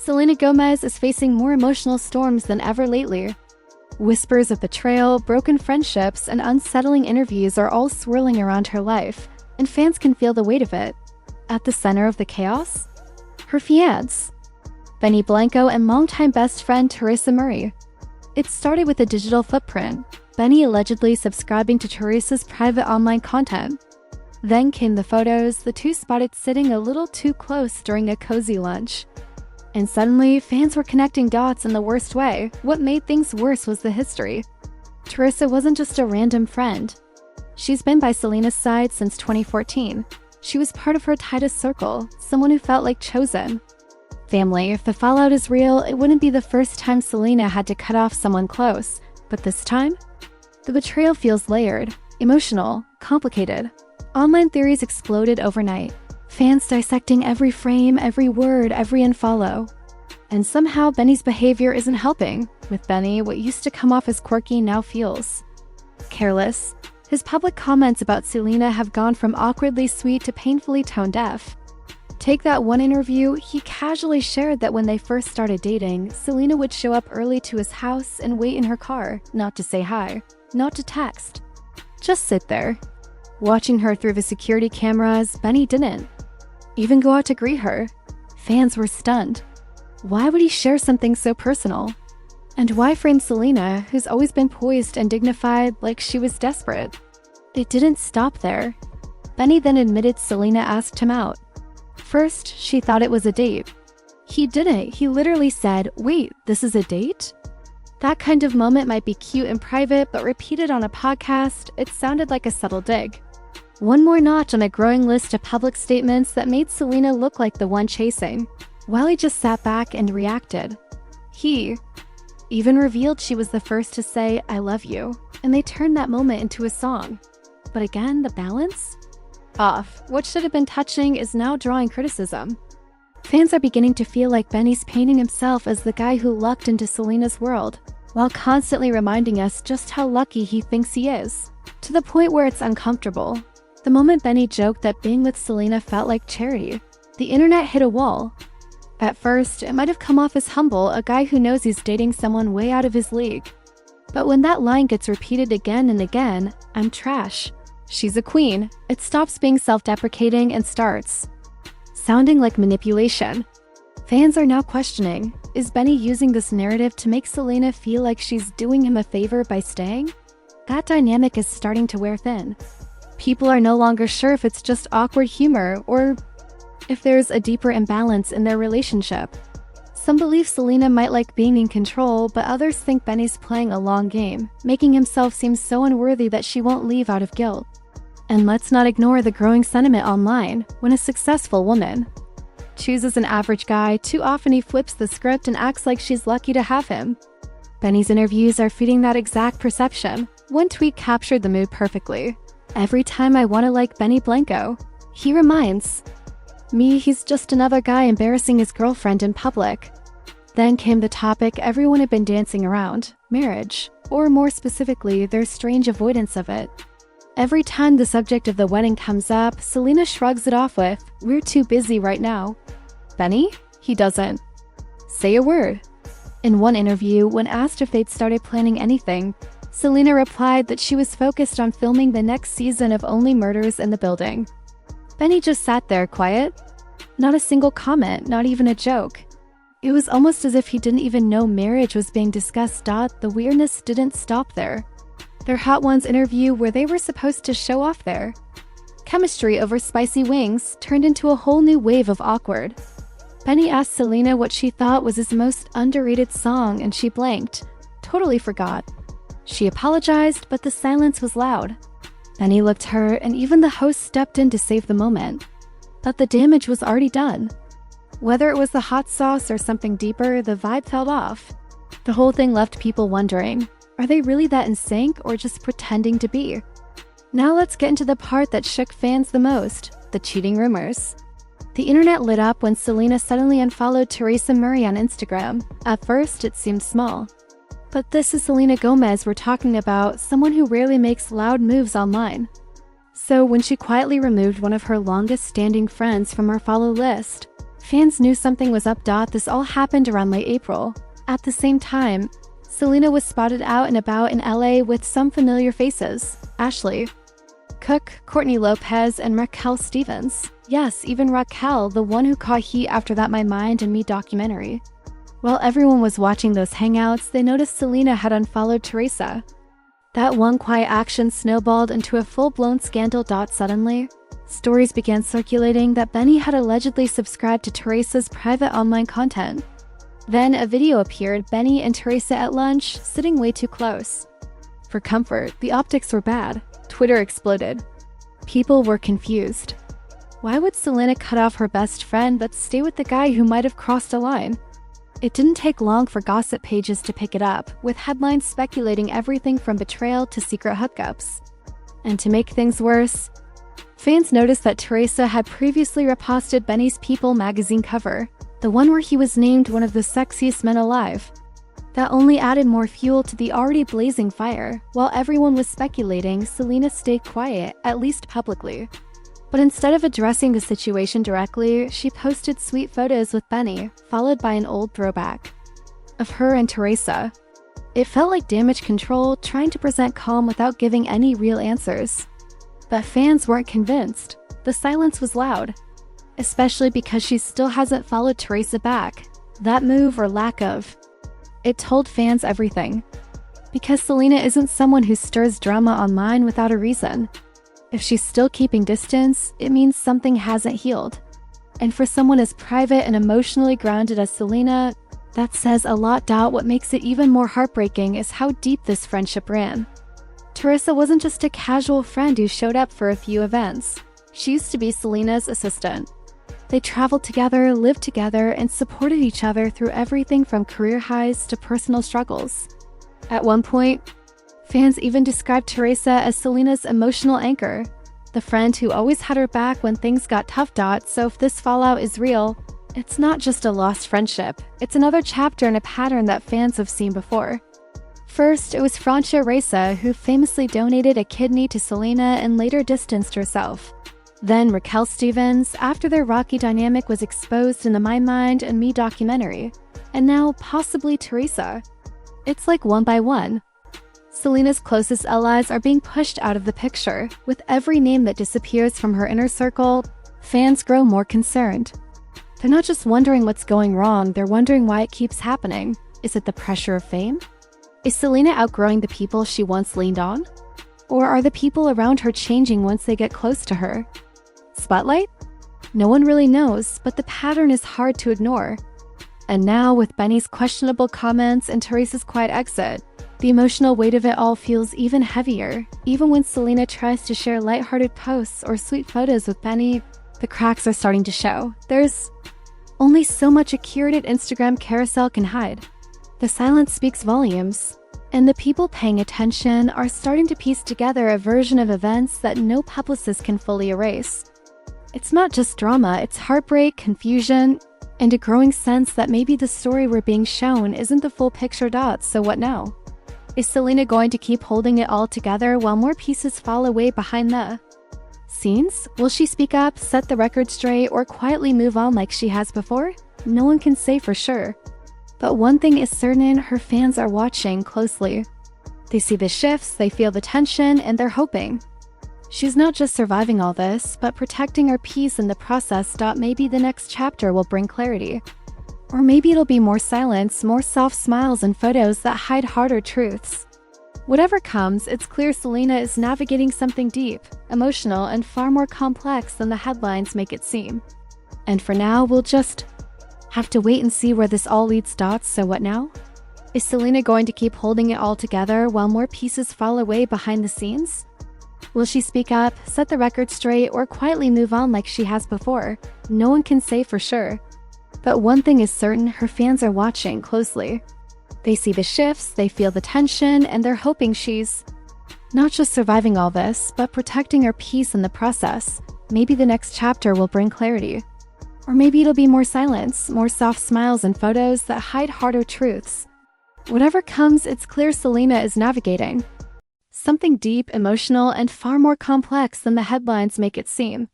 Selena Gomez is facing more emotional storms than ever lately. Whispers of betrayal, broken friendships, and unsettling interviews are all swirling around her life, and fans can feel the weight of it. At the center of the chaos? Her fiancé, Benny Blanco, and longtime best friend Teresa Murray. It started with a digital footprint, Benny allegedly subscribing to Teresa's private online content. Then came the photos, the two spotted sitting a little too close during a cozy lunch. And suddenly, fans were connecting dots in the worst way. What made things worse was the history. Teresa wasn't just a random friend. She's been by Selena's side since 2014. She was part of her tightest circle, someone who felt like chosen. Family, if the fallout is real, it wouldn't be the first time Selena had to cut off someone close. But this time? The betrayal feels layered, emotional, complicated. Online theories exploded overnight. Fans dissecting every frame, every word, every unfollow. And somehow Benny's behavior isn't helping. With Benny, what used to come off as quirky now feels careless. His public comments about Selena have gone from awkwardly sweet to painfully tone-deaf. Take that one interview, he casually shared that when they first started dating, Selena would show up early to his house and wait in her car, not to say hi, not to text. Just sit there. Watching her through the security cameras, Benny didn't even go out to greet her. Fans were stunned. Why would he share something so personal? And why frame Selena, who's always been poised and dignified, like she was desperate? It didn't stop there. Benny then admitted Selena asked him out. First, she thought it was a date. He didn't. He literally said, "Wait, this is a date?" That kind of moment might be cute in private, but repeated on a podcast, it sounded like a subtle dig. One more notch on a growing list of public statements that made Selena look like the one chasing, while he just sat back and reacted. He even revealed she was the first to say, "I love you," and they turned that moment into a song. But again, the balance? Off. What should have been touching is now drawing criticism. Fans are beginning to feel like Benny's painting himself as the guy who lucked into Selena's world, while constantly reminding us just how lucky he thinks he is, to the point where it's uncomfortable. The moment Benny joked that being with Selena felt like charity, the internet hit a wall. At first, it might have come off as humble, a guy who knows he's dating someone way out of his league. But when that line gets repeated again and again, "I'm trash. She's a queen," it stops being self-deprecating and starts sounding like manipulation. Fans are now questioning, is Benny using this narrative to make Selena feel like she's doing him a favor by staying? That dynamic is starting to wear thin. People are no longer sure if it's just awkward humor or if there's a deeper imbalance in their relationship. Some believe Selena might like being in control, but others think Benny's playing a long game, making himself seem so unworthy that she won't leave out of guilt. And let's not ignore the growing sentiment online. When a successful woman chooses an average guy, too often he flips the script and acts like she's lucky to have him. Benny's interviews are feeding that exact perception. One tweet captured the mood perfectly. "Every time I want to like Benny Blanco, he reminds me he's just another guy embarrassing his girlfriend in public." Then came the topic everyone had been dancing around, marriage, or more specifically, their strange avoidance of it. Every time the subject of the wedding comes up, Selena shrugs it off with, "We're too busy right now." Benny? He doesn't say a word. In one interview, when asked if they'd started planning anything, Selena replied that she was focused on filming the next season of Only Murders in the Building. Benny just sat there quiet. Not a single comment, not even a joke. It was almost as if he didn't even know marriage was being discussed. The weirdness didn't stop there. Their Hot Ones interview, where they were supposed to show off their chemistry over spicy wings, turned into a whole new wave of awkward. Benny asked Selena what she thought was his most underrated song, and she blanked, totally forgot. She apologized, but the silence was loud. Benny looked hurt, and even the host stepped in to save the moment. But the damage was already done. Whether it was the hot sauce or something deeper, the vibe felt off. The whole thing left people wondering, are they really that in sync or just pretending to be? Now let's get into the part that shook fans the most, the cheating rumors. The internet lit up when Selena suddenly unfollowed Teresa Murray on Instagram. At first, it seemed small. But this is Selena Gomez we're talking about, someone who rarely makes loud moves online. So when she quietly removed one of her longest-standing friends from her follow list, Fans knew something was up. This all happened around late April. At the same time, Selena was spotted out and about in LA with some familiar faces: Ashley, Cook, Courtney Lopez, and Raquel Stevens. Yes, even Raquel, the one who caught heat after that My Mind and Me documentary. While everyone was watching those hangouts, they noticed Selena had unfollowed Teresa. That one quiet action snowballed into a full-blown scandal. Suddenly, stories began circulating that Benny had allegedly subscribed to Teresa's private online content. Then a video appeared, Benny and Teresa at lunch, sitting way too close. For comfort, the optics were bad. Twitter exploded. People were confused. Why would Selena cut off her best friend but stay with the guy who might have crossed a line? It didn't take long for gossip pages to pick it up, with headlines speculating everything from betrayal to secret hookups. And to make things worse, fans noticed that Teresa had previously reposted Benny's People magazine cover, the one where he was named one of the sexiest men alive. That only added more fuel to the already blazing fire. While everyone was speculating, Selena stayed quiet, at least publicly. But instead of addressing the situation directly, she posted sweet photos with Benny, followed by an old throwback of her and Teresa. It felt like damage control, trying to present calm without giving any real answers. But fans weren't convinced. The silence was loud, especially because she still hasn't followed Teresa back. That move, or lack of, it told fans everything. Because Selena isn't someone who stirs drama online without a reason. If she's still keeping distance, it means something hasn't healed. And for someone as private and emotionally grounded as Selena, that says a lot. What makes it even more heartbreaking is how deep this friendship ran. Teresa wasn't just a casual friend who showed up for a few events. She used to be Selena's assistant. They traveled together, lived together, and supported each other through everything from career highs to personal struggles. At one point, fans even described Teresa as Selena's emotional anchor, the friend who always had her back when things got tough. So if this fallout is real, it's not just a lost friendship, it's another chapter in a pattern that fans have seen before. First, it was Francia Reza, who famously donated a kidney to Selena and later distanced herself. Then Raquel Stevens, after their rocky dynamic was exposed in the My Mind and Me documentary. And now, possibly Teresa. It's like one by one. Selena's closest allies are being pushed out of the picture. With every name that disappears from her inner circle, fans grow more concerned. They're not just wondering what's going wrong, they're wondering why it keeps happening. Is it the pressure of fame? Is Selena outgrowing the people she once leaned on? Or are the people around her changing once they get close to her? Spotlight? No one really knows, but the pattern is hard to ignore. And now, with Benny's questionable comments and Teresa's quiet exit, the emotional weight of it all feels even heavier. Even when Selena tries to share lighthearted posts or sweet photos with Benny, the cracks are starting to show. There's only so much a curated Instagram carousel can hide. The silence speaks volumes, and the people paying attention are starting to piece together a version of events that no publicist can fully erase. It's not just drama, it's heartbreak, confusion, and a growing sense that maybe the story we're being shown isn't the full picture. So what now? Is Selena going to keep holding it all together while more pieces fall away behind the scenes? Will she speak up, set the record straight, or quietly move on like she has before? No one can say for sure. But one thing is certain, her fans are watching closely. They see the shifts, they feel the tension, and they're hoping she's not just surviving all this, but protecting her peace in the process. Maybe the next chapter will bring clarity. Or maybe it'll be more silence, more soft smiles and photos that hide harder truths. Whatever comes, it's clear Selena is navigating something deep, emotional, and far more complex than the headlines make it seem. And for now, we'll just have to wait and see where this all leads. So what now? Is Selena going to keep holding it all together while more pieces fall away behind the scenes? Will she speak up, set the record straight, or quietly move on like she has before? No one can say for sure. But one thing is certain, her fans are watching closely. They see the shifts, they feel the tension, and they're hoping she's not just surviving all this, but protecting her peace in the process. Maybe the next chapter will bring clarity. Or maybe it'll be more silence, more soft smiles and photos that hide harder truths. Whatever comes, it's clear Selena is navigating something deep, emotional, and far more complex than the headlines make it seem.